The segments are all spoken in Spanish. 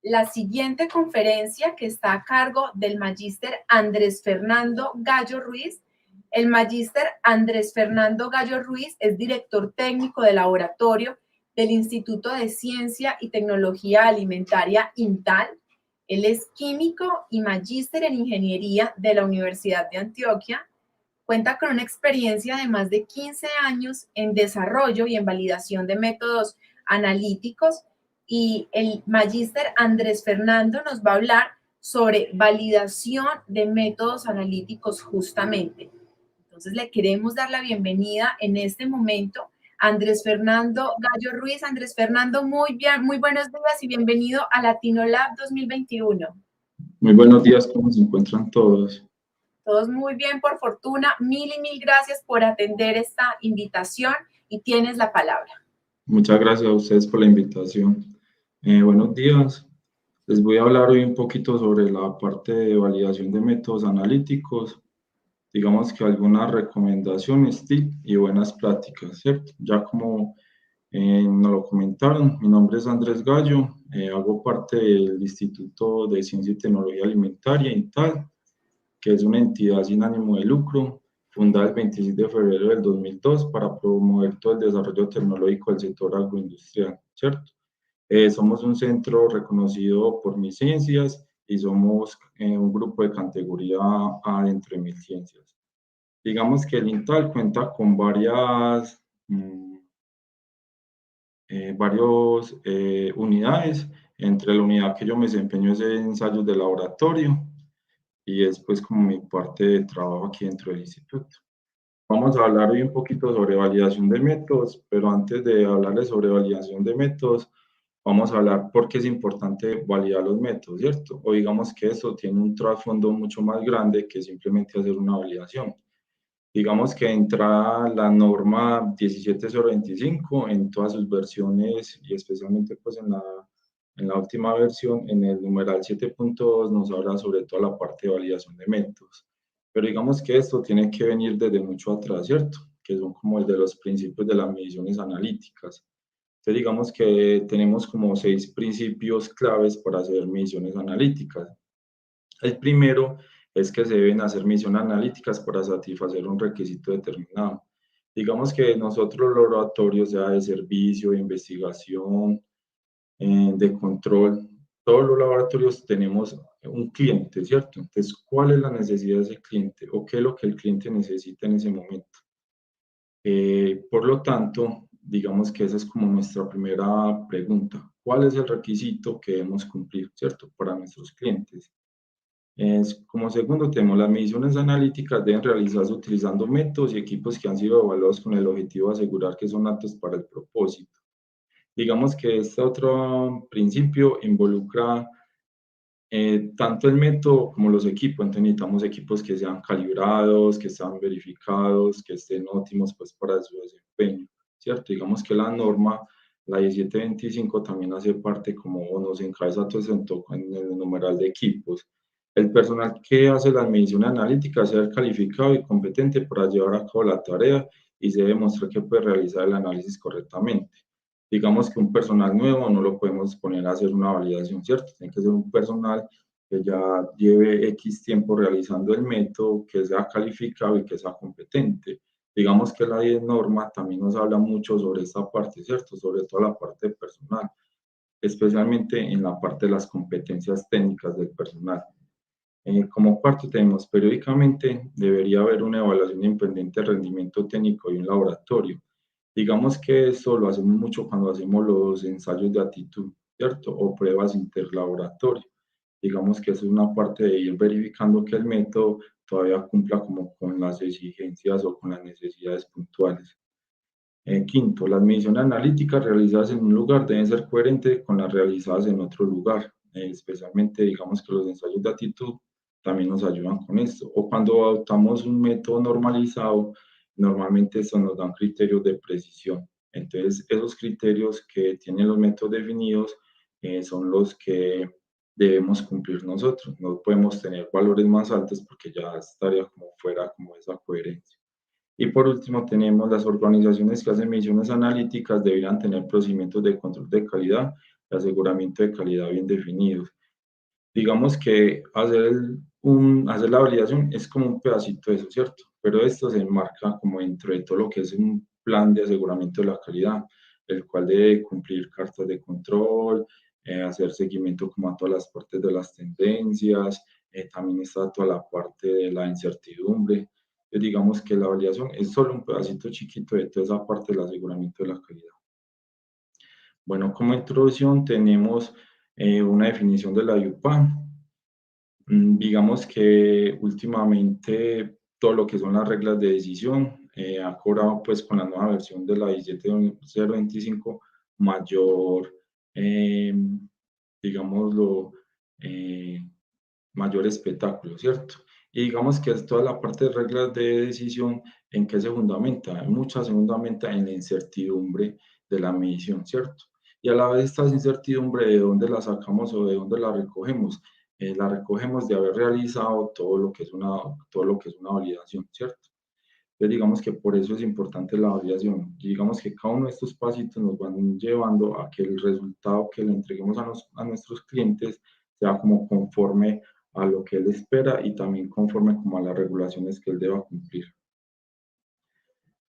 la siguiente conferencia, que está a cargo del magíster Andrés Fernando Gallo Ruiz. El magíster Andrés Fernando Gallo Ruiz es director técnico de laboratorio del Instituto de Ciencia y Tecnología Alimentaria INTAL. Él es químico y magíster en ingeniería de la Universidad de Antioquia. Cuenta con una experiencia de más de 15 años en desarrollo y en validación de métodos analíticos, y el magíster Andrés Fernando nos va a hablar sobre validación de métodos analíticos justamente. Entonces le queremos dar la bienvenida en este momento a Andrés Fernando Gallo Ruiz. Andrés Fernando, muy bien, muy buenos días y bienvenido a Latino Lab 2021. Muy buenos días, ¿cómo se encuentran todos? Todos muy bien, por fortuna. Mil y mil gracias por atender esta invitación y tienes la palabra. Muchas gracias a ustedes por la invitación. Buenos días. Les voy a hablar hoy un poquito sobre la parte de validación de métodos analíticos. Digamos que algunas recomendaciones, tips y buenas prácticas, ¿cierto? Ya como nos lo comentaron, mi nombre es Andrés Gallo, hago parte del Instituto de Ciencia y Tecnología Alimentaria, INTAL, que es una entidad sin ánimo de lucro, fundada el 26 de febrero del 2002 para promover todo el desarrollo tecnológico del sector agroindustrial, ¿cierto? Somos un centro reconocido por MilCiencias y somos un grupo de categoría A dentro de MilCiencias. Digamos que el INTAL cuenta con varias unidades. Entre la unidad que yo me desempeño es en ensayos de laboratorio, y es pues como mi parte de trabajo aquí dentro del instituto. Vamos a hablar hoy un poquito sobre validación de métodos, pero antes de hablarles sobre validación de métodos, vamos a hablar por qué es importante validar los métodos, ¿cierto? O digamos que eso tiene un trasfondo mucho más grande que simplemente hacer una validación. Digamos que entra la norma 17025 en todas sus versiones y especialmente pues en la última versión, en el numeral 7.2, nos habla sobre toda la parte de validación de métodos. Pero digamos que esto tiene que venir desde mucho atrás, ¿cierto? Que son como el de los principios de las mediciones analíticas. Entonces digamos que tenemos como 6 principios claves para hacer mediciones analíticas. El primero es que se deben hacer mediciones analíticas para satisfacer un requisito determinado. Digamos que nosotros los laboratorios, sea de servicio, de investigación, de control, todos los laboratorios tenemos un cliente, ¿cierto? Entonces, ¿cuál es la necesidad de ese cliente o qué es lo que el cliente necesita en ese momento? Por lo tanto, digamos que esa es como nuestra primera pregunta. ¿Cuál es el requisito que debemos cumplir, ¿cierto? Para nuestros clientes. Como segundo, tenemos las mediciones analíticas deben realizarse utilizando métodos y equipos que han sido evaluados con el objetivo de asegurar que son aptos para el propósito. Digamos que este otro principio involucra tanto el método como los equipos. Entonces necesitamos equipos que sean calibrados, que sean verificados, que estén óptimos pues para su desempeño, ¿cierto? Digamos que la norma, la 1725, también hace parte como nos encabeza todo eso en el numeral de equipos. El personal que hace las mediciones analíticas debe ser calificado y competente para llevar a cabo la tarea y se debe demostrar que puede realizar el análisis correctamente. Digamos que un personal nuevo no lo podemos poner a hacer una validación, ¿cierto? Tiene que ser un personal que ya lleve X tiempo realizando el método, que sea calificado y que sea competente. Digamos que la norma también nos habla mucho sobre esta parte, ¿cierto? Sobre toda la parte personal, especialmente en la parte de las competencias técnicas del personal. Como cuarto tenemos, periódicamente debería haber una evaluación independiente de rendimiento técnico y un laboratorio. Digamos que eso lo hacemos mucho cuando hacemos los ensayos de aptitud, ¿cierto? O pruebas interlaboratorio. Digamos que eso es una parte de ir verificando que el método todavía cumpla como con las exigencias o con las necesidades puntuales. Quinto, las mediciones analíticas realizadas en un lugar deben ser coherentes con las realizadas en otro lugar. Especialmente, digamos que los ensayos de aptitud también nos ayudan con esto. O cuando adoptamos un método normalizado, normalmente eso nos dan criterios de precisión. Entonces, esos criterios que tienen los métodos definidos son los que debemos cumplir nosotros. No podemos tener valores más altos porque ya estaría como fuera como esa coherencia. Y por último, tenemos las organizaciones que hacen mediciones analíticas deberían tener procedimientos de control de calidad de aseguramiento de calidad bien definidos. Digamos que hacer la validación es como un pedacito de eso, ¿cierto? Pero esto se enmarca como dentro de todo lo que es un plan de aseguramiento de la calidad, el cual debe cumplir cartas de control, hacer seguimiento como a todas las partes de las tendencias, también está toda la parte de la incertidumbre. Entonces, digamos que la validación es solo un pedacito chiquito de toda esa parte del aseguramiento de la calidad. Bueno, como introducción tenemos una definición de la IUPAC. Digamos que últimamente todo lo que son las reglas de decisión ha cobrado pues con la nueva versión de la 17025 mayor, eh, digámoslo, eh, mayor espectáculo, ¿cierto? Y digamos que es toda la parte de reglas de decisión en que se fundamenta, muchas se fundamenta en la incertidumbre de la medición, ¿cierto? Y a la vez esta incertidumbre, ¿de dónde la sacamos o de dónde la recogemos? La recogemos de haber realizado todo lo que es una validación, ¿cierto? Entonces, digamos que por eso es importante la validación. Y digamos que cada uno de estos pasitos nos van llevando a que el resultado que le entreguemos a nuestros clientes sea como conforme a lo que él espera y también conforme como a las regulaciones que él deba cumplir.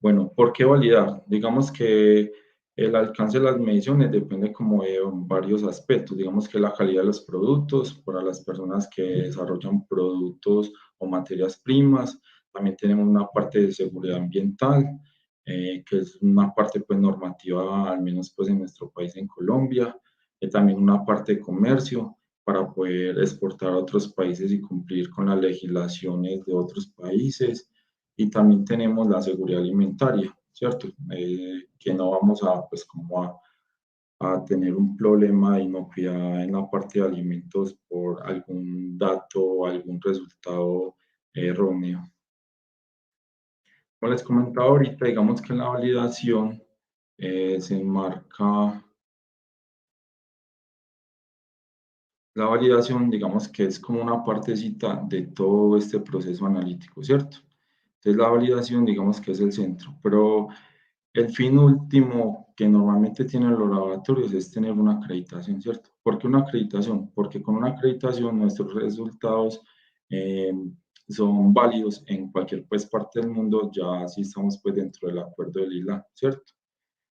Bueno, ¿por qué validar? Digamos que el alcance de las mediciones depende como de varios aspectos. Digamos que la calidad de los productos para las personas que desarrollan productos o materias primas. También tenemos una parte de seguridad ambiental, que es una parte pues normativa, al menos pues en nuestro país, en Colombia. También una parte de comercio para poder exportar a otros países y cumplir con las legislaciones de otros países. Y también tenemos la seguridad alimentaria, ¿cierto? Que no vamos a, pues, como a tener un problema de inocuidad en la parte de alimentos por algún dato o algún resultado erróneo. Como les comentaba ahorita, digamos que en la validación se enmarca la validación, digamos que es como una partecita de todo este proceso analítico, ¿cierto? Entonces la validación, digamos que es el centro, pero el fin último que normalmente tienen los laboratorios es tener una acreditación, ¿cierto? ¿Por qué una acreditación? Porque con una acreditación nuestros resultados eh, son válidos en cualquier pues, parte del mundo, ya si estamos pues, dentro del acuerdo del ILA, ¿cierto?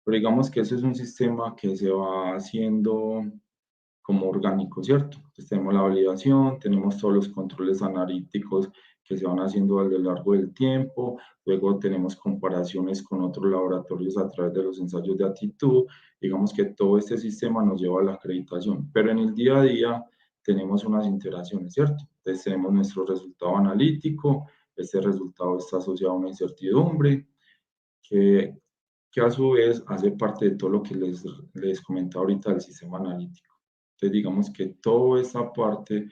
Pero digamos que eso es un sistema que se va haciendo como orgánico, ¿cierto? Entonces tenemos la validación, tenemos todos los controles analíticos que se van haciendo a lo largo del tiempo, luego tenemos comparaciones con otros laboratorios a través de los ensayos de actitud, digamos que todo este sistema nos lleva a la acreditación, pero en el día a día tenemos unas interacciones, ¿cierto? Entonces tenemos nuestro resultado analítico, este resultado está asociado a una incertidumbre, que, que a su vez hace parte de todo lo que les comentaba ahorita del sistema analítico. Entonces, digamos que toda esa parte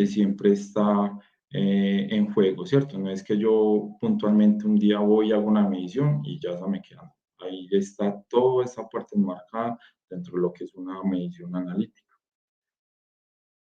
siempre está en juego, ¿cierto? No es que yo puntualmente un día voy y hago una medición y ya se me queda. Ahí está toda esa parte enmarcada dentro de lo que es una medición analítica.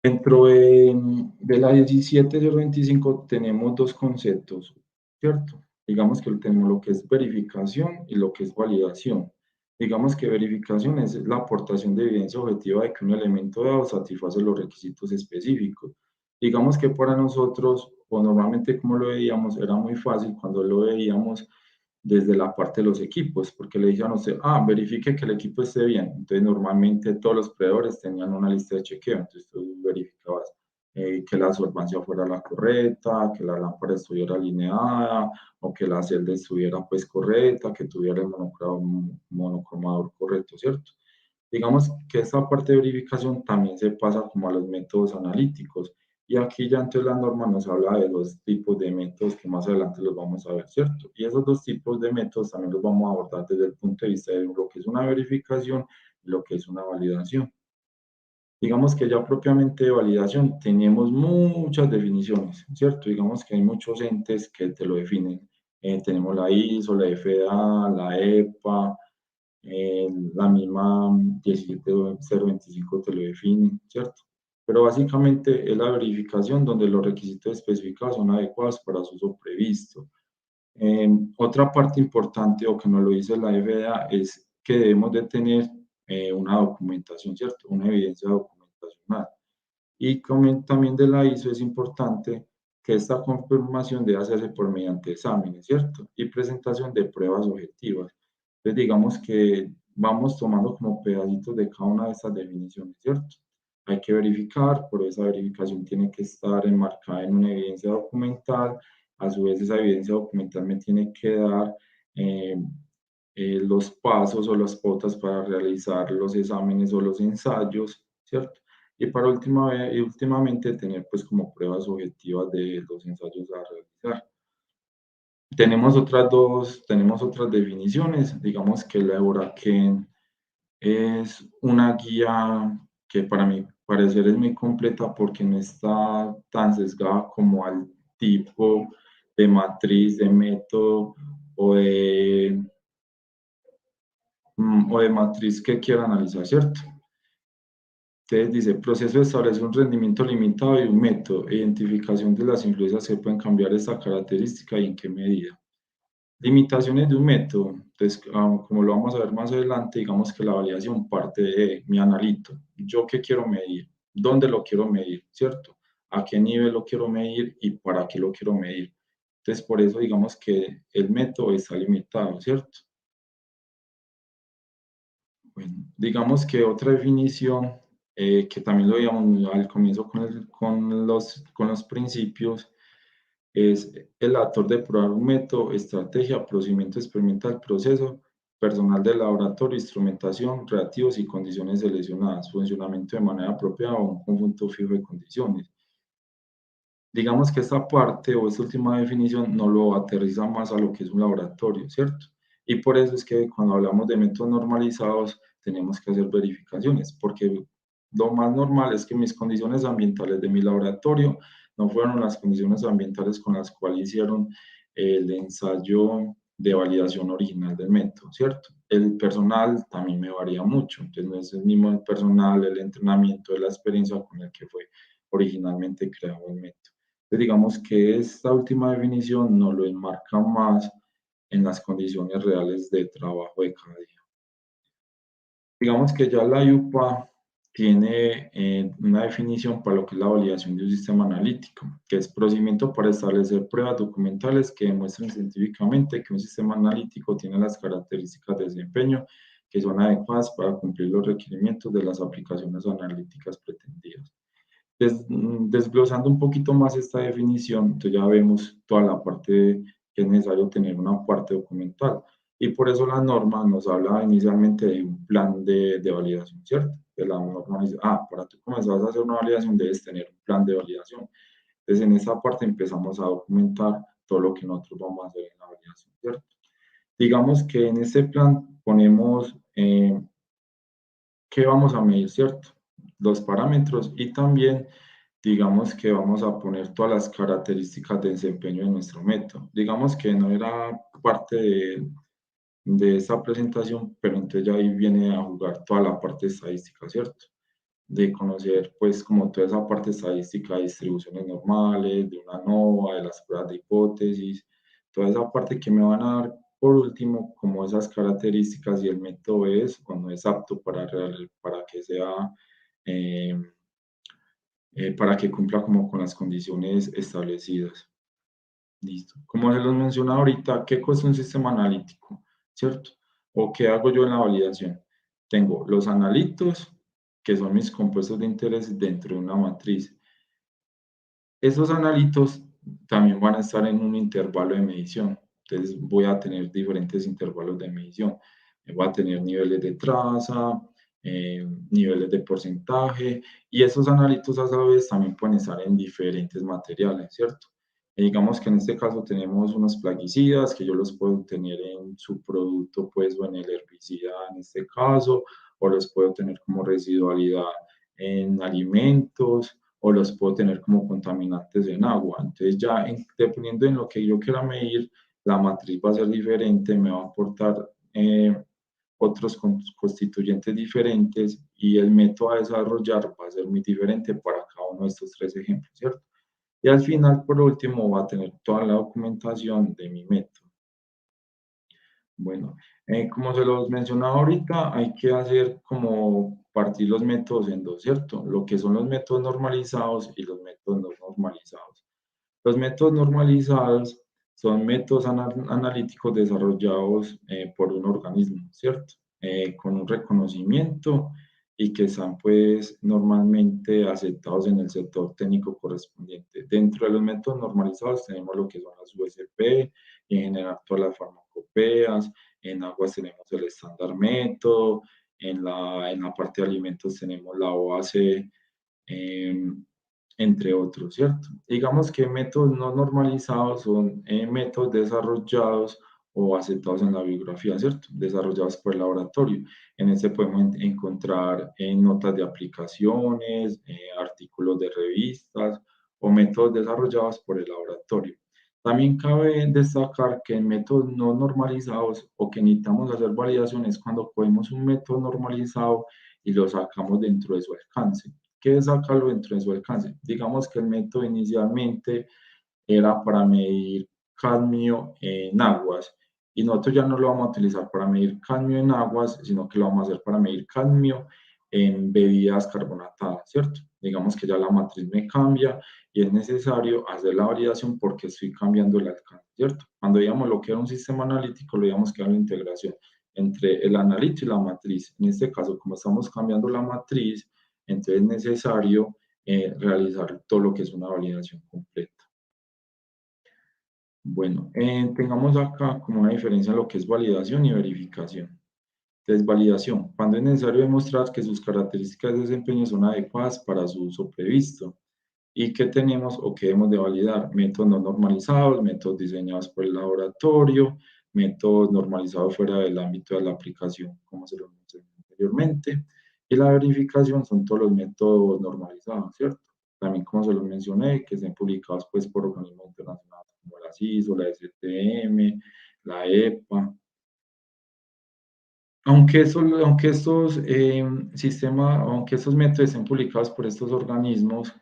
Dentro de la 17025 tenemos dos conceptos, ¿cierto? Digamos que tenemos lo que es verificación y lo que es validación. Digamos que verificación es la aportación de evidencia objetiva de que un elemento dado satisface los requisitos específicos. Digamos que para nosotros, o normalmente como lo veíamos, era muy fácil cuando lo veíamos desde la parte de los equipos, porque le decían a usted, verifique que el equipo esté bien. Entonces, normalmente todos los proveedores tenían una lista de chequeo, entonces tú verificabas que la absorbancia fuera la correcta, que la lámpara estuviera alineada, o que la celda estuviera pues correcta, que tuviera el monocromador correcto, ¿cierto? Digamos que esta parte de verificación también se pasa como a los métodos analíticos. Y aquí ya entonces la norma nos habla de dos tipos de métodos que más adelante los vamos a ver, ¿cierto? Y esos dos tipos de métodos también los vamos a abordar desde el punto de vista de lo que es una verificación y lo que es una validación. Digamos que ya propiamente de validación tenemos muchas definiciones, ¿cierto? Digamos que hay muchos entes que te lo definen. Tenemos la ISO, la FDA, la EPA, la misma 17025 te lo define, ¿cierto? Pero básicamente es la verificación donde los requisitos especificados son adecuados para su uso previsto. Otra parte importante, o que nos lo dice la FDA, es que debemos de tener una documentación, ¿cierto? Una evidencia documentacional. Y como también de la ISO es importante que esta confirmación debe hacerse por mediante exámenes, ¿cierto? Y presentación de pruebas objetivas. Entonces, digamos que vamos tomando como pedacitos de cada una de estas definiciones, ¿cierto? Hay que verificar, por esa verificación tiene que estar enmarcada en una evidencia documental, a su vez esa evidencia documental me tiene que dar eh, los pasos o las pautas para realizar los exámenes o los ensayos, ¿cierto? Y para últimamente tener pues como pruebas objetivas de los ensayos a realizar. Tenemos otras definiciones, digamos que la Euraken es una guía que para mi parecer es muy completa porque no está tan sesgada como al tipo de matriz, de método o de matriz que quiera analizar, ¿cierto? Entonces dice, proceso de establecer un rendimiento limitado y un método, identificación de las influencias que pueden cambiar esta característica y en qué medida. Limitaciones de un método, entonces, como lo vamos a ver más adelante, digamos que la validación parte de mi analito. ¿Yo qué quiero medir? ¿Dónde lo quiero medir? ¿Cierto? ¿A qué nivel lo quiero medir y para qué lo quiero medir? Entonces, por eso digamos que el método está limitado, ¿cierto? Bueno, digamos que otra definición, que también lo veíamos al comienzo con los principios, es el actor de probar un método, estrategia, procedimiento experimental, proceso, personal de laboratorio, instrumentación, reactivos y condiciones seleccionadas, funcionamiento de manera apropiada o un conjunto fijo de condiciones. Digamos que esta parte o esta última definición no lo aterriza más a lo que es un laboratorio, ¿cierto? Y por eso es que cuando hablamos de métodos normalizados tenemos que hacer verificaciones, porque lo más normal es que mis condiciones ambientales de mi laboratorio no fueron las condiciones ambientales con las cuales hicieron el ensayo de validación original del método, ¿cierto? El personal también me varía mucho, entonces no es el mismo el personal, el entrenamiento, de la experiencia con el que fue originalmente creado el método. Entonces, digamos que esta última definición nos lo enmarca más en las condiciones reales de trabajo de cada día. Digamos que ya la IUPA tiene una definición para lo que es la validación de un sistema analítico, que es procedimiento para establecer pruebas documentales que demuestren científicamente que un sistema analítico tiene las características de desempeño que son adecuadas para cumplir los requerimientos de las aplicaciones analíticas pretendidas. Desglosando un poquito más esta definición, entonces ya vemos toda la parte que es necesario tener una parte documental. Y por eso la norma nos habla inicialmente de un plan de validación, ¿cierto? De la norma dice, para tú comenzar a hacer una validación debes tener un plan de validación. Entonces en esa parte empezamos a documentar todo lo que nosotros vamos a hacer en la validación, ¿cierto? Digamos que en ese plan ponemos qué vamos a medir, ¿cierto? Los parámetros y también digamos que vamos a poner todas las características de desempeño de nuestro método. Digamos que no era parte de esta presentación, pero entonces ya ahí viene a jugar toda la parte estadística, ¿cierto? De conocer pues como toda esa parte estadística de distribuciones normales, de una ANOVA, de las pruebas de hipótesis, toda esa parte que me van a dar por último como esas características y el método es o no es apto para que sea eh, para que cumpla como con las condiciones establecidas. Listo. Como se los mencionaba ahorita, ¿qué cosa es un sistema analítico? ¿Cierto? ¿O qué hago yo en la validación? Tengo los analitos, que son mis compuestos de interés dentro de una matriz. Esos analitos también van a estar en un intervalo de medición. Entonces voy a tener diferentes intervalos de medición. Voy a tener niveles de traza, niveles de porcentaje, y esos analitos a su vez también pueden estar en diferentes materiales, ¿cierto? Digamos que en este caso tenemos unos plaguicidas que yo los puedo tener en su producto, pues, o en el herbicida en este caso, o los puedo tener como residualidad en alimentos, o los puedo tener como contaminantes en agua. Entonces ya dependiendo en lo que yo quiera medir, la matriz va a ser diferente, me va a aportar otros constituyentes diferentes y el método a desarrollar va a ser muy diferente para cada uno de estos tres ejemplos, ¿cierto? Y al final, por último, va a tener toda la documentación de mi método. Bueno, como se los mencionaba ahorita, hay que hacer como partir los métodos en dos, ¿cierto? Lo que son los métodos normalizados y los métodos no normalizados. Los métodos normalizados son métodos analíticos desarrollados por un organismo, ¿cierto? Con un reconocimiento y que están pues normalmente aceptados en el sector técnico correspondiente. Dentro de los métodos normalizados tenemos lo que son las USP y en general todas las farmacopeas, en aguas tenemos el estándar método, en la parte de alimentos tenemos la OAC, eh, entre otros, ¿cierto? Digamos que métodos no normalizados son métodos desarrollados o aceptados en la bibliografía, ¿cierto? Desarrollados por el laboratorio. En este podemos encontrar notas de aplicaciones, artículos de revistas o métodos desarrollados por el laboratorio. También cabe destacar que en métodos no normalizados o que necesitamos hacer validaciones cuando cogemos un método normalizado y lo sacamos dentro de su alcance. ¿Qué es sacarlo dentro de su alcance? Digamos que el método inicialmente era para medir cadmio en aguas y nosotros ya no lo vamos a utilizar para medir cadmio en aguas, sino que lo vamos a hacer para medir cadmio en bebidas carbonatadas, ¿cierto? Digamos que ya la matriz me cambia y es necesario hacer la validación porque estoy cambiando el alcance, ¿cierto? Cuando digamos lo que era un sistema analítico, lo digamos que era la integración entre el analito y la matriz. En este caso, como estamos cambiando la matriz, entonces es necesario realizar todo lo que es una validación completa. Bueno, tengamos acá como una diferencia en lo que es validación y verificación. Entonces, validación, cuando es necesario demostrar que sus características de desempeño son adecuadas para su uso previsto. ¿Y qué tenemos o qué debemos de validar? Métodos no normalizados, métodos diseñados por el laboratorio, métodos normalizados fuera del ámbito de la aplicación, como se lo mencioné anteriormente. Y la verificación son todos los métodos normalizados, ¿cierto? También, como se los mencioné, que estén publicados pues, por organismos internacionales como la CISO, la STM, la EPA. Aunque estos métodos estén publicados por estos organismos,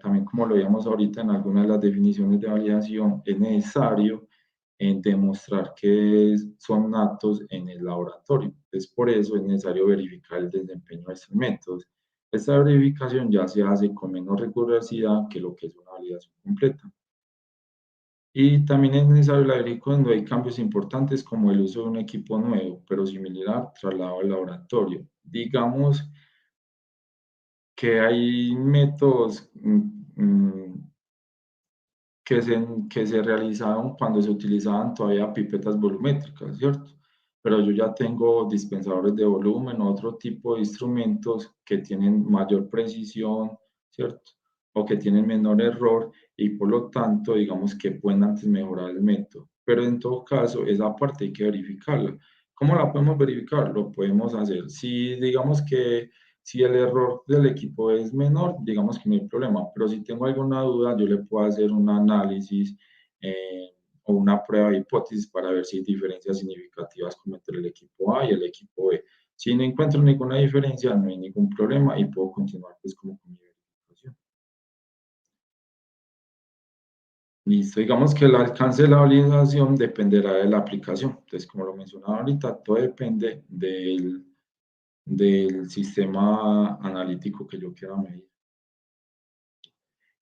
también como lo veíamos ahorita en algunas de las definiciones de validación, es necesario demostrar que son aptos en el laboratorio. Entonces, por eso es necesario verificar el desempeño de estos métodos. Esta verificación ya se hace con menos rigurosidad que lo que es una validación completa. Y también es necesario la verificación cuando hay cambios importantes como el uso de un equipo nuevo, pero similar traslado al laboratorio. Digamos que hay métodos que se realizaban cuando se utilizaban todavía pipetas volumétricas, ¿cierto? Pero yo ya tengo dispensadores de volumen, otro tipo de instrumentos que tienen mayor precisión, ¿cierto? O que tienen menor error y por lo tanto, digamos que pueden antes mejorar el método. Pero en todo caso, esa parte hay que verificarla. ¿Cómo la podemos verificar? Lo podemos hacer. Si digamos que si el error del equipo es menor, digamos que no hay problema, pero si tengo alguna duda, yo le puedo hacer un análisis o una prueba de hipótesis para ver si hay diferencias significativas como entre el equipo A y el equipo B. Si no encuentro ninguna diferencia, no hay ningún problema y puedo continuar pues como con mi verificación. Listo, digamos que el alcance de la validación dependerá de la aplicación. Entonces, como lo mencionaba ahorita, todo depende del sistema analítico que yo quiera medir.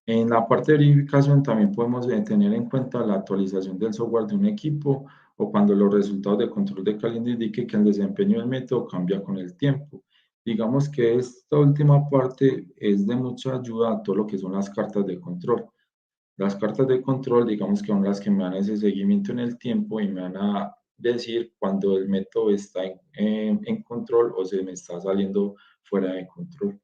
En la parte de verificación también podemos tener en cuenta la actualización del software de un equipo o cuando los resultados de control de calidad indiquen que el desempeño del método cambia con el tiempo. Digamos que esta última parte es de mucha ayuda a todo lo que son las cartas de control. Las cartas de control, digamos que son las que me dan ese seguimiento en el tiempo y me van a decir cuando el método está en control o se me está saliendo fuera de control.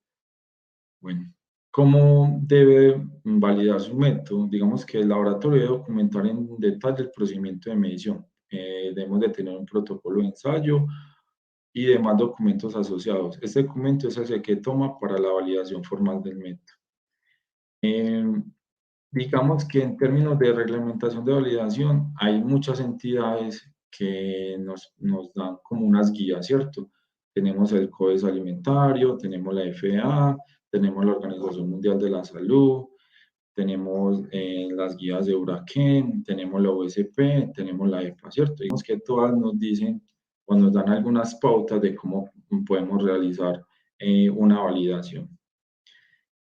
Bueno, ¿cómo debe validar su método? Digamos que el laboratorio debe documentar en detalle el procedimiento de medición. Debemos de tener un protocolo de ensayo y demás documentos asociados. Este documento es el que toma para la validación formal del método. Eh, digamos que en términos de reglamentación de validación, hay muchas entidades que nos dan como unas guías, ¿cierto? Tenemos el Codes Alimentario, tenemos la FDA, tenemos la Organización Mundial de la Salud, tenemos las guías de Huraken, tenemos la OSP, tenemos la EPA, ¿cierto? Digamos que todas nos dicen o nos dan algunas pautas de cómo podemos realizar una validación.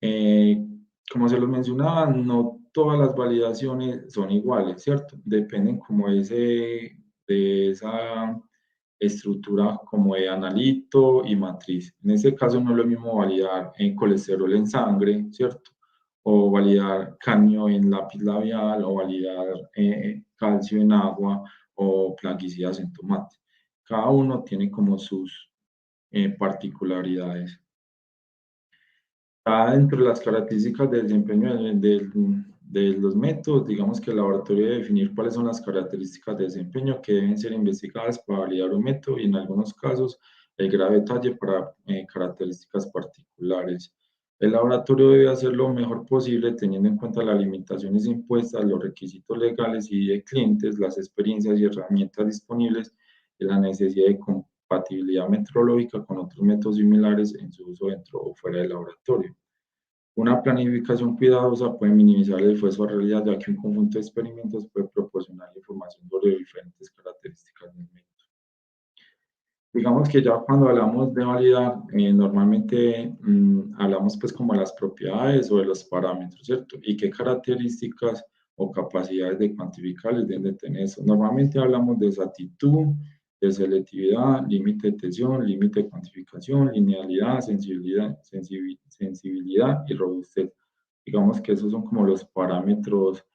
Como se los mencionaba, no todas las validaciones son iguales, ¿cierto? Dependen como de esa estructura como de analito y matriz. En este caso no es lo mismo validar colesterol en sangre, ¿cierto? O validar cadmio en lápiz labial, o validar calcio en agua, o plaguicidas en tomate. Cada uno tiene como sus particularidades. Dentro de las características del desempeño de los métodos, digamos que el laboratorio debe definir cuáles son las características de desempeño que deben ser investigadas para validar un método y en algunos casos el grado de detalle para características particulares. El laboratorio debe hacer lo mejor posible teniendo en cuenta las limitaciones impuestas, los requisitos legales y de clientes, las experiencias y herramientas disponibles y la necesidad de compatibilidad metrológica con otros métodos similares en su uso dentro o fuera del laboratorio. Una planificación cuidadosa puede minimizar el esfuerzo a realidad, ya que un conjunto de experimentos puede proporcionar información sobre diferentes características del método. Digamos que ya cuando hablamos de validar, normalmente hablamos pues como de las propiedades o de los parámetros, ¿cierto? Y qué características o capacidades de cuantificables deben de tener eso. Normalmente hablamos de exactitud, de selectividad, límite de tensión, límite de cuantificación, linealidad, sensibilidad y robustez. Digamos que esos son como los parámetros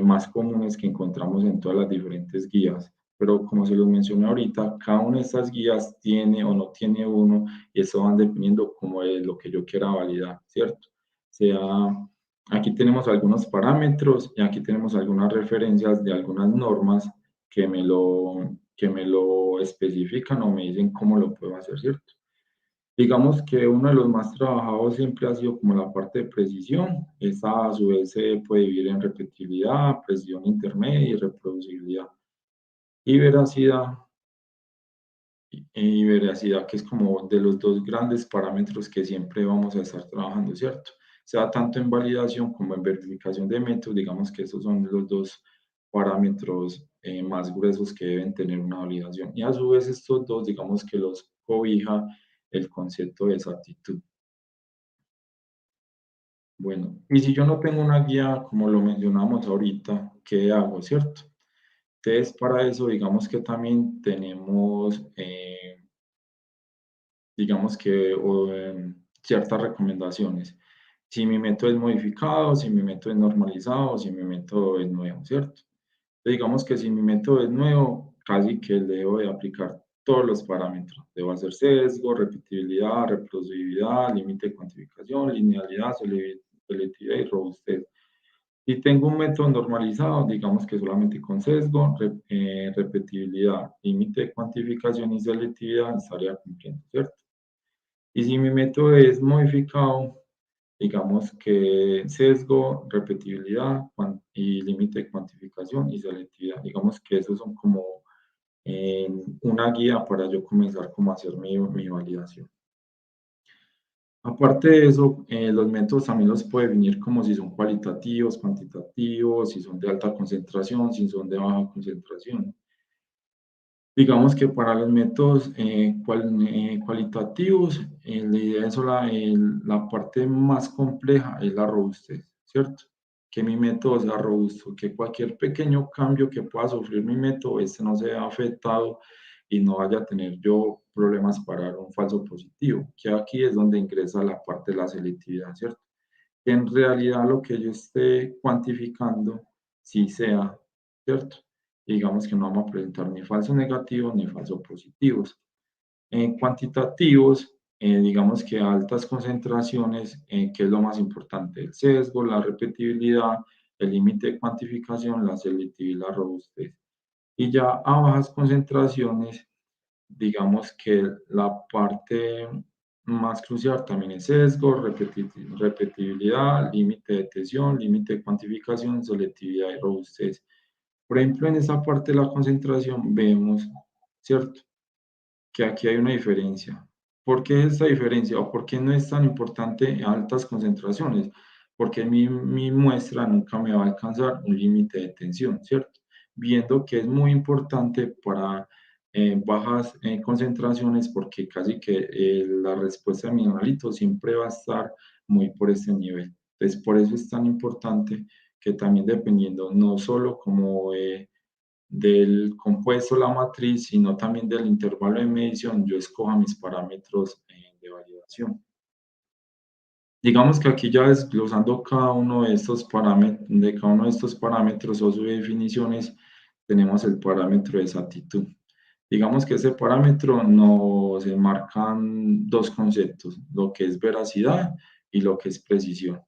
más comunes que encontramos en todas las diferentes guías. Pero como se los mencioné ahorita, cada una de estas guías tiene o no tiene uno, y eso van dependiendo como de lo que yo quiera validar, ¿cierto? O sea, aquí tenemos algunos parámetros y aquí tenemos algunas referencias de algunas normas que me lo especifican o me dicen cómo lo puedo hacer, ¿cierto? Digamos que uno de los más trabajados siempre ha sido como la parte de precisión. Esta a su vez se puede dividir en repetibilidad, precisión intermedia y reproducibilidad. Y veracidad, que es como de los dos grandes parámetros que siempre vamos a estar trabajando, ¿cierto? Sea tanto en validación como en verificación de métodos, digamos que esos son los dos parámetros más gruesos que deben tener una validación. Y a su vez estos dos, digamos que los cobija el concepto de exactitud. Bueno, y si yo no tengo una guía, como lo mencionamos ahorita, ¿qué hago, cierto? Entonces, para eso, digamos que también tenemos, digamos que ciertas recomendaciones. Si mi método es modificado, si mi método es normalizado, si mi método es nuevo, ¿cierto? Entonces, digamos que si mi método es nuevo, casi que debo de aplicar todos los parámetros. Debo hacer sesgo, repetibilidad, reproducibilidad, límite de cuantificación, linealidad, selectividad y robustez. Si tengo un método normalizado, digamos que solamente con sesgo, repetibilidad, límite de cuantificación y selectividad estaría cumpliendo, ¿cierto? Y si mi método es modificado, digamos que sesgo, repetibilidad y límite de cuantificación y selectividad. Digamos que esos son como una guía para yo comenzar como a hacer mi validación. Aparte de eso, los métodos también los puede definir como si son cualitativos, cuantitativos, si son de alta concentración, si son de baja concentración. Digamos que para los métodos cualitativos, la idea es la parte más compleja es la robustez, ¿cierto? Que mi método sea robusto, que cualquier pequeño cambio que pueda sufrir mi método, este no sea afectado y no vaya a tener yo problemas para dar un falso positivo, que aquí es donde ingresa la parte de la selectividad, ¿cierto? Que en realidad lo que yo esté cuantificando sí sea, ¿cierto? Y digamos que no vamos a presentar ni falsos negativos ni falsos positivos. En cuantitativos, digamos que a altas concentraciones, ¿qué es lo más importante? El sesgo, la repetibilidad, el límite de cuantificación, la selectividad y la robustez. Y ya a bajas concentraciones, digamos que la parte más crucial también es sesgo, repetibilidad, límite de tensión, límite de cuantificación, selectividad y robustez. Por ejemplo, en esa parte de la concentración vemos, ¿cierto? Que aquí hay una diferencia. ¿Por qué esta diferencia o por qué no es tan importante en altas concentraciones? porque mi muestra nunca me va a alcanzar un límite de tensión, ¿cierto? Viendo que es muy importante para bajas concentraciones porque casi que la respuesta de mi analito siempre va a estar muy por este nivel. Entonces, por eso es tan importante que también dependiendo no solo como del compuesto, la matriz, sino también del intervalo de medición, yo escoja mis parámetros de validación. Digamos que aquí ya desglosando cada uno de estos parámetros, o sus definiciones, tenemos el parámetro de exactitud. Digamos que ese parámetro nos enmarcan dos conceptos, lo que es veracidad y lo que es precisión.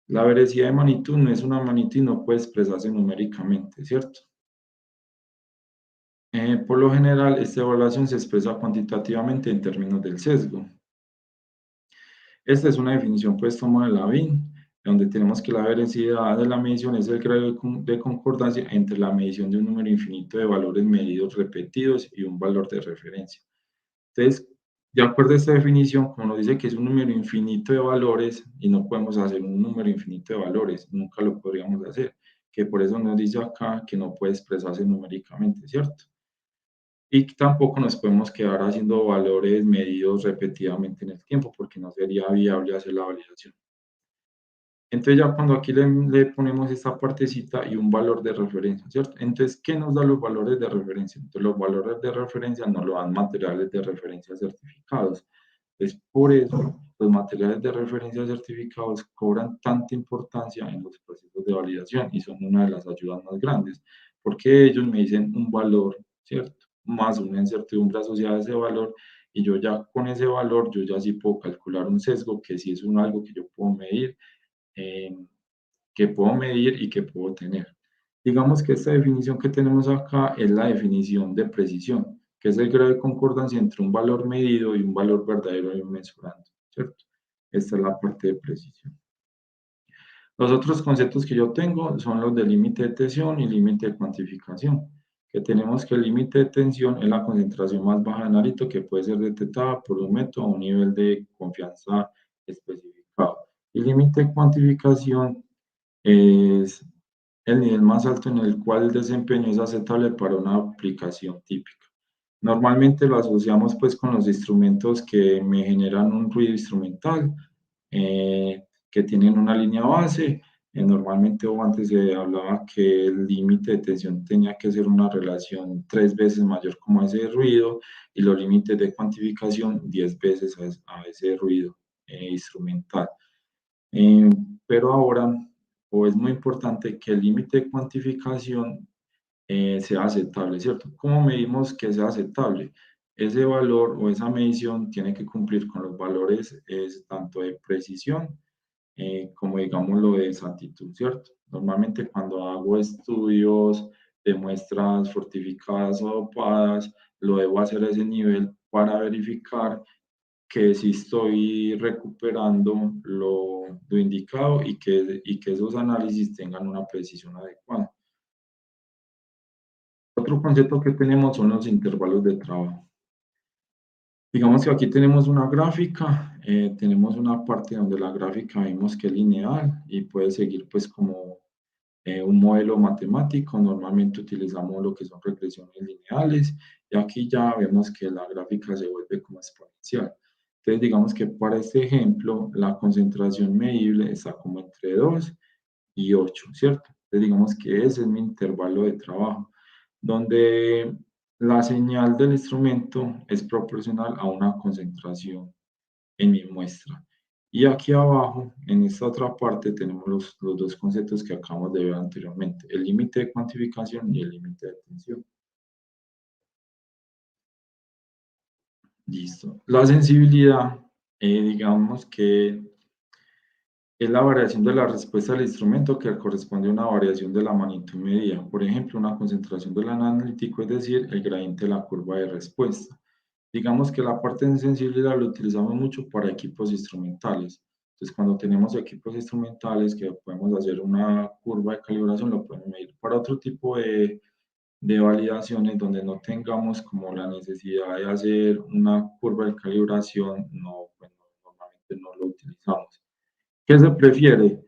La veracidad de magnitud no es una magnitud y no puede expresarse numéricamente, ¿cierto? Por lo general, esta evaluación se expresa cuantitativamente en términos del sesgo. Esta es una definición pues tomada de Lavín, donde tenemos que la veracidad de la medición es el grado de concordancia entre la medición de un número infinito de valores medidos repetidos y un valor de referencia. Entonces, de acuerdo a esta definición, como nos dice que es un número infinito de valores y no podemos hacer un número infinito de valores, nunca lo podríamos hacer, que por eso nos dice acá que no puede expresarse numéricamente, ¿cierto? Y tampoco nos podemos quedar haciendo valores medidos repetidamente en el tiempo porque no sería viable hacer la validación. Entonces ya cuando aquí le ponemos esta partecita y un valor de referencia, ¿cierto? Entonces, ¿qué nos da los valores de referencia? Entonces, los valores de referencia nos lo dan materiales de referencia certificados. Entonces, por eso los materiales de referencia certificados cobran tanta importancia en los procesos de validación y son una de las ayudas más grandes, porque ellos me dicen un valor, ¿cierto? Más una incertidumbre asociada a ese valor y yo ya con ese valor, yo ya sí puedo calcular un sesgo que sí es algo que yo puedo medir, eh, que puedo medir y que puedo tener. Digamos que esta definición que tenemos acá es la definición de precisión, que es el grado de concordancia entre un valor medido y un valor verdadero y un mensurando, ¿cierto? Esta es la parte de precisión. Los otros conceptos que yo tengo son los de límite de tensión y límite de cuantificación, que tenemos que el límite de tensión es la concentración más baja de narito que puede ser detectada por un método a un nivel de confianza especificado. Y límite de cuantificación es el nivel más alto en el cual el desempeño es aceptable para una aplicación típica. Normalmente lo asociamos pues con los instrumentos que me generan un ruido instrumental, que tienen una línea base. Normalmente o antes se hablaba que el límite de tensión tenía que ser una relación 3 veces mayor como ese ruido y los límites de cuantificación 10 veces a ese ruido instrumental. Eh, pero ahora, o es muy importante que el límite de cuantificación sea aceptable, ¿cierto? ¿Cómo medimos que sea aceptable? Ese valor o esa medición tiene que cumplir con los valores tanto de precisión como digamos lo de exactitud, ¿cierto? Normalmente cuando hago estudios de muestras fortificadas o dopadas, lo debo hacer a ese nivel para verificar que sí estoy recuperando lo indicado y que esos análisis tengan una precisión adecuada. Otro concepto que tenemos son los intervalos de trabajo. Digamos que aquí tenemos una gráfica, tenemos una parte donde la gráfica vemos que es lineal y puede seguir pues como un modelo matemático. Normalmente utilizamos lo que son regresiones lineales y aquí ya vemos que la gráfica se vuelve como exponencial. Entonces digamos que para este ejemplo la concentración medible está como entre 2 y 8, ¿cierto? Entonces digamos que ese es mi intervalo de trabajo, donde la señal del instrumento es proporcional a una concentración en mi muestra. Y aquí abajo, en esta otra parte, tenemos los dos conceptos que acabamos de ver anteriormente, el límite de cuantificación y el límite de tensión. Listo. La sensibilidad, digamos que es la variación de la respuesta del instrumento que corresponde a una variación de la magnitud medida. Por ejemplo, una concentración del analítico, es decir, el gradiente de la curva de respuesta. Digamos que la parte de sensibilidad lo utilizamos mucho para equipos instrumentales. Entonces, cuando tenemos equipos instrumentales que podemos hacer una curva de calibración, lo podemos medir. Para otro tipo de validaciones donde no tengamos como la necesidad de hacer una curva de calibración, no, bueno, normalmente no lo utilizamos. ¿Qué se prefiere?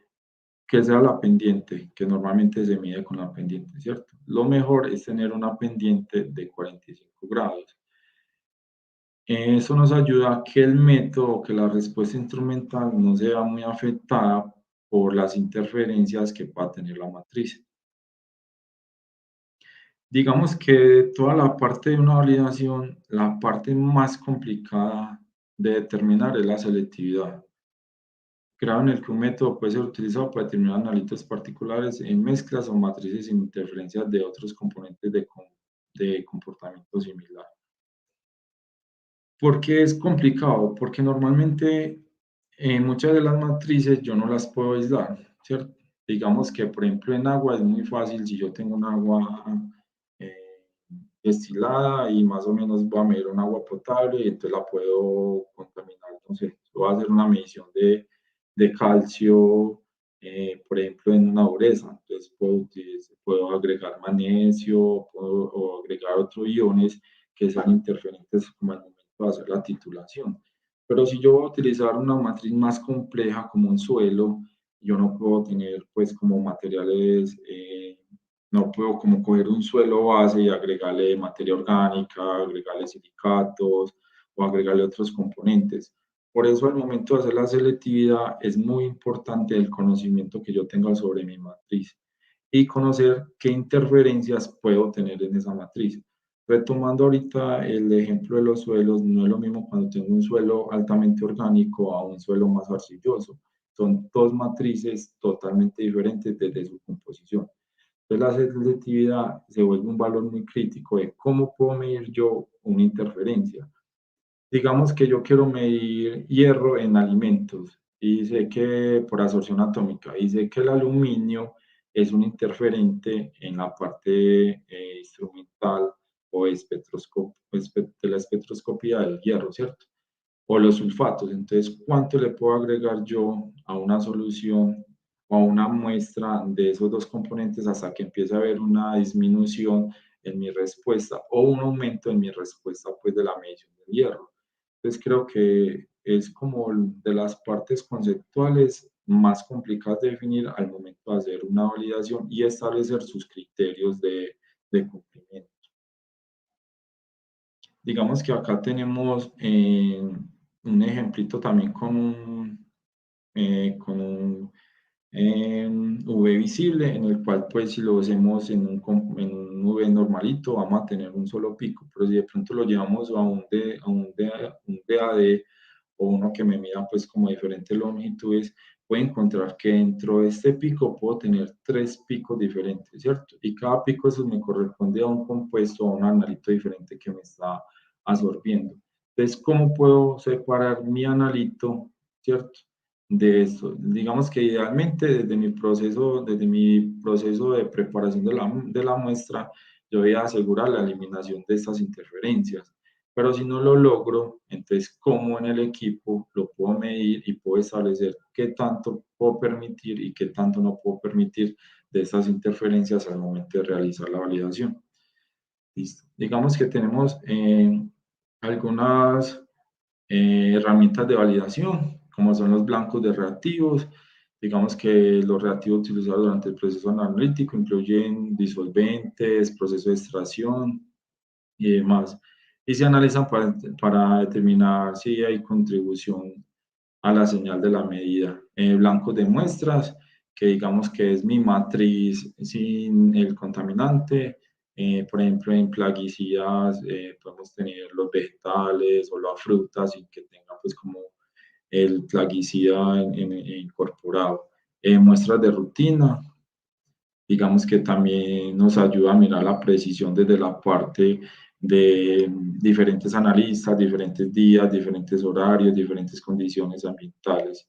Que sea la pendiente, que normalmente se mide con la pendiente, ¿cierto? Lo mejor es tener una pendiente de 45 grados. Eso nos ayuda a que el método, que la respuesta instrumental no sea muy afectada por las interferencias que pueda tener la matriz. Digamos que toda la parte de una validación, la parte más complicada de determinar es la selectividad. Grado en el que un método puede ser utilizado para determinar analitos particulares en mezclas o matrices sin interferencias de otros componentes de comportamiento similar. ¿Por qué es complicado? Porque normalmente muchas de las matrices yo no las puedo aislar, ¿cierto? Digamos que, por ejemplo, en agua es muy fácil, si yo tengo un agua eh, destilada y más o menos voy a medir un agua potable y entonces la puedo contaminar, no sé, voy a hacer una medición de calcio, por ejemplo, en una dureza, entonces puedo agregar magnesio o agregar otros iones que sean interferentes como al momento de hacer la titulación. Pero si yo voy a utilizar una matriz más compleja como un suelo, yo no puedo tener pues como materiales, no puedo como coger un suelo base y agregarle materia orgánica, agregarle silicatos o agregarle otros componentes. Por eso al momento de hacer la selectividad es muy importante el conocimiento que yo tenga sobre mi matriz y conocer qué interferencias puedo tener en esa matriz. Retomando ahorita el ejemplo de los suelos, no es lo mismo cuando tengo un suelo altamente orgánico a un suelo más arcilloso. Son dos matrices totalmente diferentes desde su composición. Entonces la selectividad se vuelve un valor muy crítico de cómo puedo medir yo una interferencia. Digamos que yo quiero medir hierro en alimentos y sé que por absorción atómica y sé que el aluminio es un interferente en la parte instrumental o de la espectroscopía del hierro, ¿cierto? O los sulfatos. Entonces, ¿cuánto le puedo agregar yo a una solución o a una muestra de esos dos componentes hasta que empiece a haber una disminución en mi respuesta o un aumento en mi respuesta pues de la medición del hierro? Entonces creo que es como de las partes conceptuales más complicadas de definir al momento de hacer una validación y establecer sus criterios de cumplimiento. Digamos que acá tenemos un ejemplito también con un V visible, en el cual pues si lo hacemos en un V normalito vamos a tener un solo pico, pero si de pronto lo llevamos a un DAD o uno que me mida pues como diferentes longitudes, puedo encontrar que dentro de este pico puedo tener tres picos diferentes, ¿cierto? Y cada pico eso me corresponde a un compuesto, a un analito diferente que me está absorbiendo. Entonces, ¿cómo puedo separar mi analito, ¿cierto? De esto. Digamos que idealmente desde mi proceso de preparación de la muestra, yo voy a asegurar la eliminación de estas interferencias. Pero si no lo logro, entonces cómo en el equipo lo puedo medir y puedo establecer qué tanto puedo permitir y qué tanto no puedo permitir de estas interferencias al momento de realizar la validación. Listo. Digamos que tenemos algunas herramientas de validación, como son los blancos de reactivos. Digamos que los reactivos utilizados durante el proceso analítico incluyen disolventes, proceso de extracción y demás. Y se analizan para determinar si hay contribución a la señal de la medida. Blancos de muestras, que digamos que es mi matriz sin el contaminante. Por ejemplo, en plaguicidas podemos tener los vegetales o las frutas sin que tenga pues como el plaguicida incorporado. Muestras de rutina, digamos que también nos ayuda a mirar la precisión desde la parte de diferentes analistas, diferentes días, diferentes horarios, diferentes condiciones ambientales.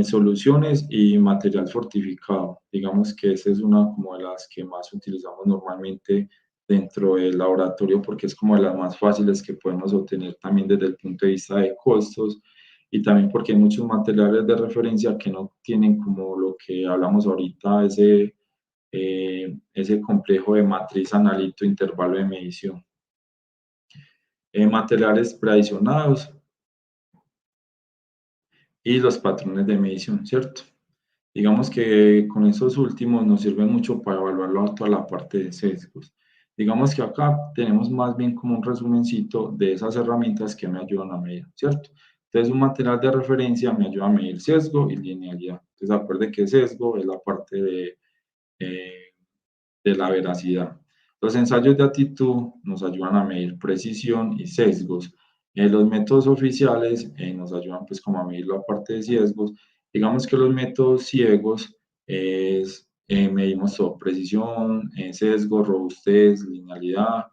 Soluciones y material fortificado. Digamos que esa es una como de las que más utilizamos normalmente dentro del laboratorio porque es como de las más fáciles que podemos obtener también desde el punto de vista de costos y también porque hay muchos materiales de referencia que no tienen como lo que hablamos ahorita, ese complejo de matriz analito intervalo de medición. Materiales preadicionados. y los patrones de medición, ¿cierto? Digamos que con esos últimos nos sirven mucho para evaluar toda la parte de sesgos. Digamos que acá tenemos más bien como un resumencito de esas herramientas que me ayudan a medir, ¿cierto? Entonces, un material de referencia me ayuda a medir sesgo y linealidad. Entonces, acuerde que sesgo es la parte eh, de la veracidad. Los ensayos de actitud nos ayudan a medir precisión y sesgos. Los métodos oficiales nos ayudan pues como a medir la parte de sesgos. Digamos que los métodos ciegos medimos todo, precisión, sesgo, robustez, linealidad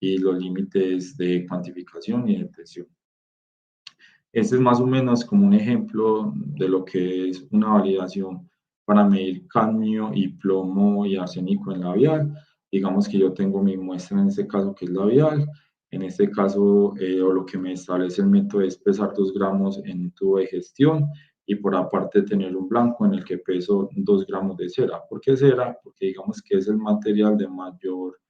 y los límites de cuantificación y detección. Este es más o menos como un ejemplo de lo que es una validación para medir cadmio y plomo y arsénico en labial. Digamos que yo tengo mi muestra en este caso que es labial. En este caso, o lo que me establece el método es pesar 2 gramos en un tubo de gestión y por aparte tener un blanco en el que peso 2 gramos de cera. ¿Por qué cera? Porque digamos que es el material de mayor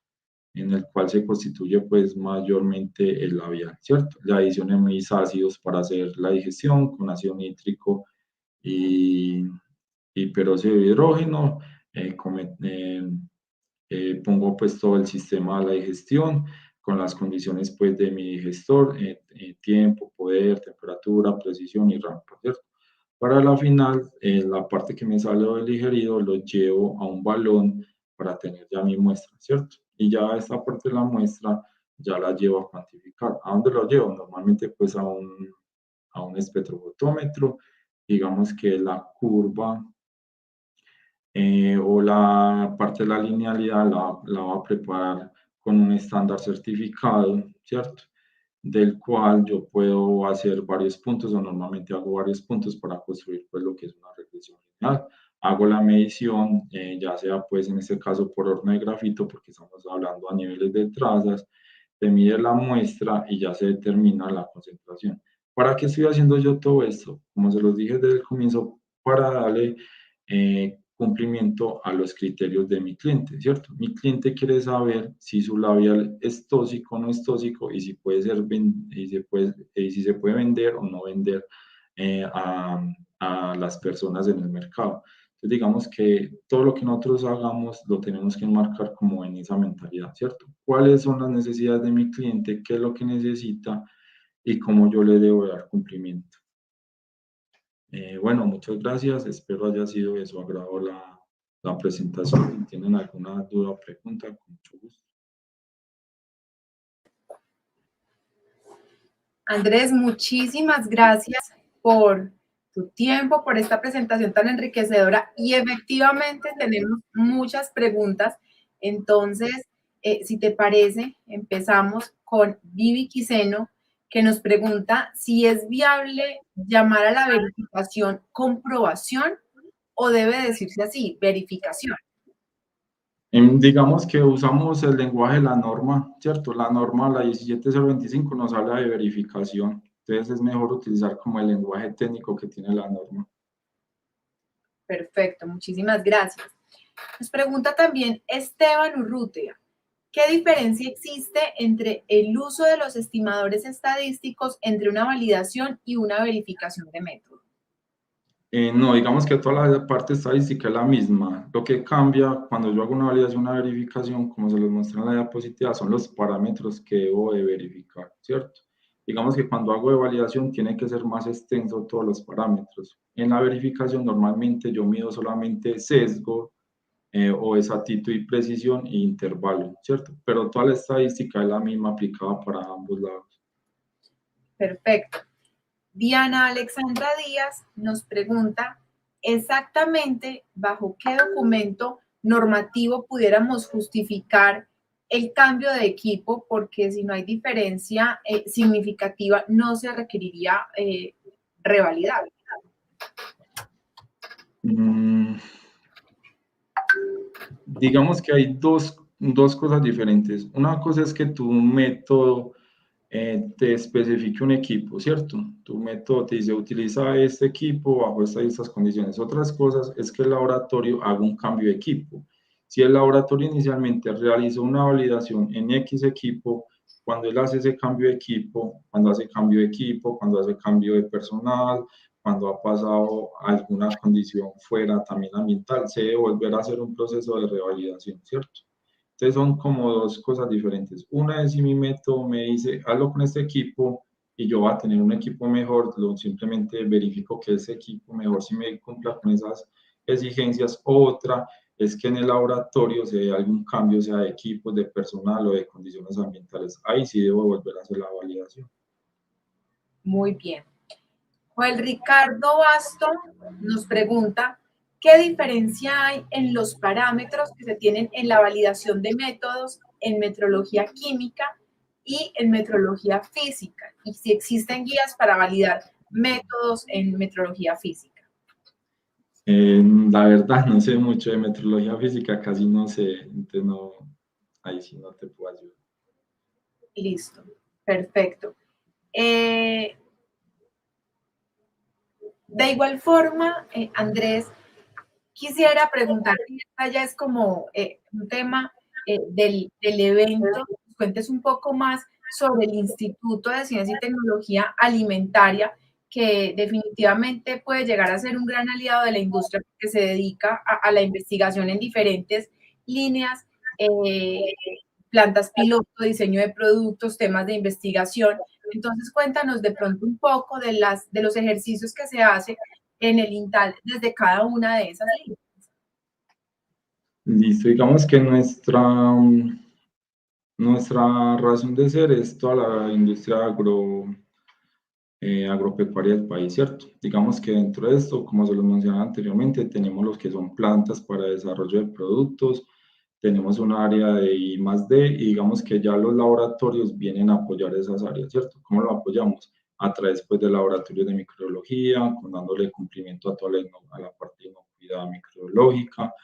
en el cual se constituye pues mayormente el labial, ¿cierto? Le adicioné mis ácidos para hacer la digestión con ácido nítrico y, y peróxido de hidrógeno, pongo pues todo el sistema de la digestión con las condiciones pues de mi digestor, tiempo, poder, temperatura, precisión y rampa, ¿cierto? Para la final, la parte que me sale del digerido lo llevo a un balón para tener ya mi muestra, ¿cierto? Y ya esta parte de la muestra ya la llevo a cuantificar. ¿A dónde lo llevo? Normalmente pues a un espectrofotómetro. Digamos que la curva o la parte de la linealidad la va a preparar con un estándar certificado, ¿cierto? Del cual yo puedo hacer varios puntos o normalmente hago varios puntos para construir pues lo que es una regresión lineal. Hago la medición, ya sea pues en este caso por horno de grafito, porque estamos hablando a niveles de trazas, se mide la muestra y ya se determina la concentración. ¿Para qué estoy haciendo yo todo esto? Como se los dije desde el comienzo, para darle cumplimiento a los criterios de mi cliente, ¿cierto? Mi cliente quiere saber si su labial es tóxico o no es tóxico y si puede ser si se puede vender o no vender a las personas en el mercado. Entonces, digamos que todo lo que nosotros hagamos lo tenemos que enmarcar como en esa mentalidad, ¿cierto? ¿Cuáles son las necesidades de mi cliente? ¿Qué es lo que necesita? Y cómo yo le debo dar cumplimiento. Bueno, muchas gracias. Espero haya sido de su agrado la presentación. Si tienen alguna duda o pregunta, con mucho gusto. Andrés, muchísimas gracias por tu tiempo, por esta presentación tan enriquecedora y efectivamente tenemos muchas preguntas. Entonces, si te parece, empezamos con Vivi Quiseno, que nos pregunta si es viable llamar a la verificación comprobación o debe decirse así, verificación. Digamos que usamos el lenguaje de la norma, ¿cierto? La norma, la 17025, nos habla de verificación. Entonces es mejor utilizar como el lenguaje técnico que tiene la norma. Perfecto, muchísimas gracias. Nos pregunta también Esteban Urrutia, ¿qué diferencia existe entre el uso de los estimadores estadísticos entre una validación y una verificación de método? No, digamos que toda la parte estadística es la misma. Lo que cambia cuando yo hago una validación, una verificación, como se los muestra en la diapositiva, son los parámetros que debo de verificar, ¿cierto? Digamos que cuando hago de validación tiene que ser más extenso todos los parámetros. En la verificación normalmente yo mido solamente sesgo o exactitud y precisión e intervalo, ¿cierto? Pero toda la estadística es la misma aplicada para ambos lados. Perfecto. Diana Alexandra Díaz nos pregunta exactamente bajo qué documento normativo pudiéramos justificar el cambio de equipo, porque si no hay diferencia significativa, no se requeriría revalidar. Digamos que hay dos cosas diferentes. Una cosa es que tu método te especifique un equipo, ¿cierto? Tu método te dice, utiliza este equipo bajo estas condiciones. Otras cosas es que el laboratorio haga un cambio de equipo. Si el laboratorio inicialmente realizó una validación en X equipo, cuando él hace ese cambio de equipo, cuando hace cambio de equipo, cuando hace cambio de personal, cuando ha pasado alguna condición fuera también ambiental, se debe volver a hacer un proceso de revalidación, ¿cierto? Entonces son como dos cosas diferentes. Una es si mi método me dice, hazlo con este equipo y yo voy a tener un equipo mejor, simplemente verifico que ese equipo mejor si me cumpla con esas exigencias. Otra es que en el laboratorio si hay algún cambio, sea de equipos, de personal o de condiciones ambientales, ahí sí debo volver a hacer la validación. Muy bien. Joel Ricardo Basto nos pregunta, ¿qué diferencia hay en los parámetros que se tienen en la validación de métodos en metrología química y en metrología física? Y si existen guías para validar métodos en metrología física. La verdad no sé mucho de metrología física, casi no sé, entonces no, ahí sí no te puedo ayudar. Listo, perfecto. De igual forma, Andrés, quisiera preguntar, esta ya es como un tema del evento, nos cuentes un poco más sobre el Instituto de Ciencia y Tecnología Alimentaria, que definitivamente puede llegar a ser un gran aliado de la industria que se dedica a la investigación en diferentes líneas, plantas piloto, diseño de productos, temas de investigación. Entonces, cuéntanos de pronto un poco de los ejercicios que se hace en el INTAL desde cada una de esas líneas. Listo, digamos que nuestra razón de ser es toda la industria agropecuaria del país, ¿cierto? Digamos que dentro de esto, como se lo mencionaba anteriormente, tenemos los que son plantas para desarrollo de productos, tenemos un área de I+D y digamos que ya los laboratorios vienen a apoyar esas áreas, ¿cierto? ¿Cómo lo apoyamos? A través pues, de laboratorios de microbiología, dándole cumplimiento a toda a la parte de inocuidad microbiológica,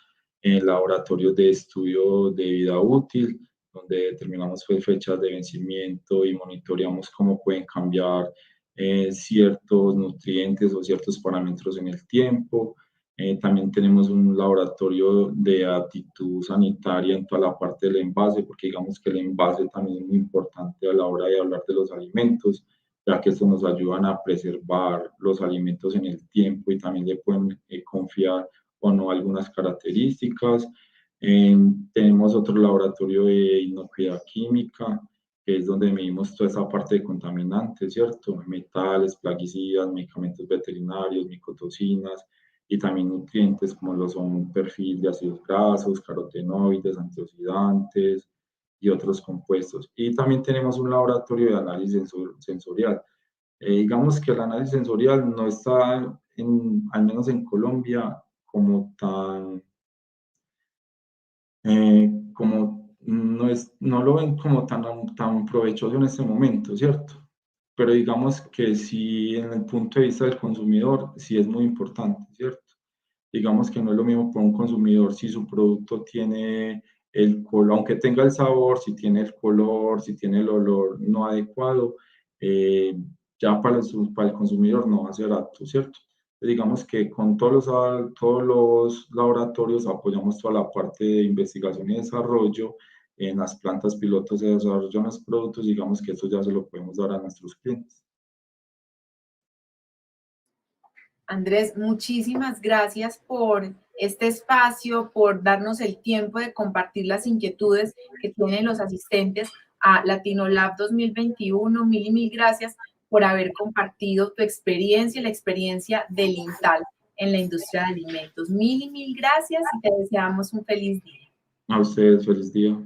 laboratorios de estudio de vida útil, donde determinamos pues, fechas de vencimiento y monitoreamos cómo pueden cambiar ciertos nutrientes o ciertos parámetros en el tiempo. También tenemos un laboratorio de actitud sanitaria en toda la parte del envase, porque digamos que el envase también es muy importante a la hora de hablar de los alimentos, ya que esto nos ayuda a preservar los alimentos en el tiempo y también le pueden confiar o no algunas características. Tenemos otro laboratorio de inocuidad química, que es donde medimos toda esa parte de contaminantes, ¿cierto? Metales, plaguicidas, medicamentos veterinarios, micotoxinas y también nutrientes como lo son perfil de ácidos grasos, carotenoides, antioxidantes y otros compuestos. Y también tenemos un laboratorio de análisis sensorial. Digamos que el análisis sensorial no está, al menos en Colombia, como tan, como no lo ven como tan provechoso en este momento, ¿cierto? Pero digamos que sí, en el punto de vista del consumidor, sí es muy importante, ¿cierto? Digamos que no es lo mismo para un consumidor si su producto tiene el color, aunque tenga el sabor, si tiene el color, si tiene el olor no adecuado, ya para el consumidor no va a ser apto, ¿cierto? Digamos que con todos los laboratorios apoyamos toda la parte de investigación y desarrollo. En las plantas pilotos de desarrollo de los productos, digamos que eso ya se lo podemos dar a nuestros clientes. Andrés, muchísimas gracias por este espacio, por darnos el tiempo de compartir las inquietudes que tienen los asistentes a LatinoLab 2021. Mil y mil gracias por haber compartido tu experiencia y la experiencia del INTAL en la industria de alimentos. Mil y mil gracias y te deseamos un feliz día. A ustedes, feliz día.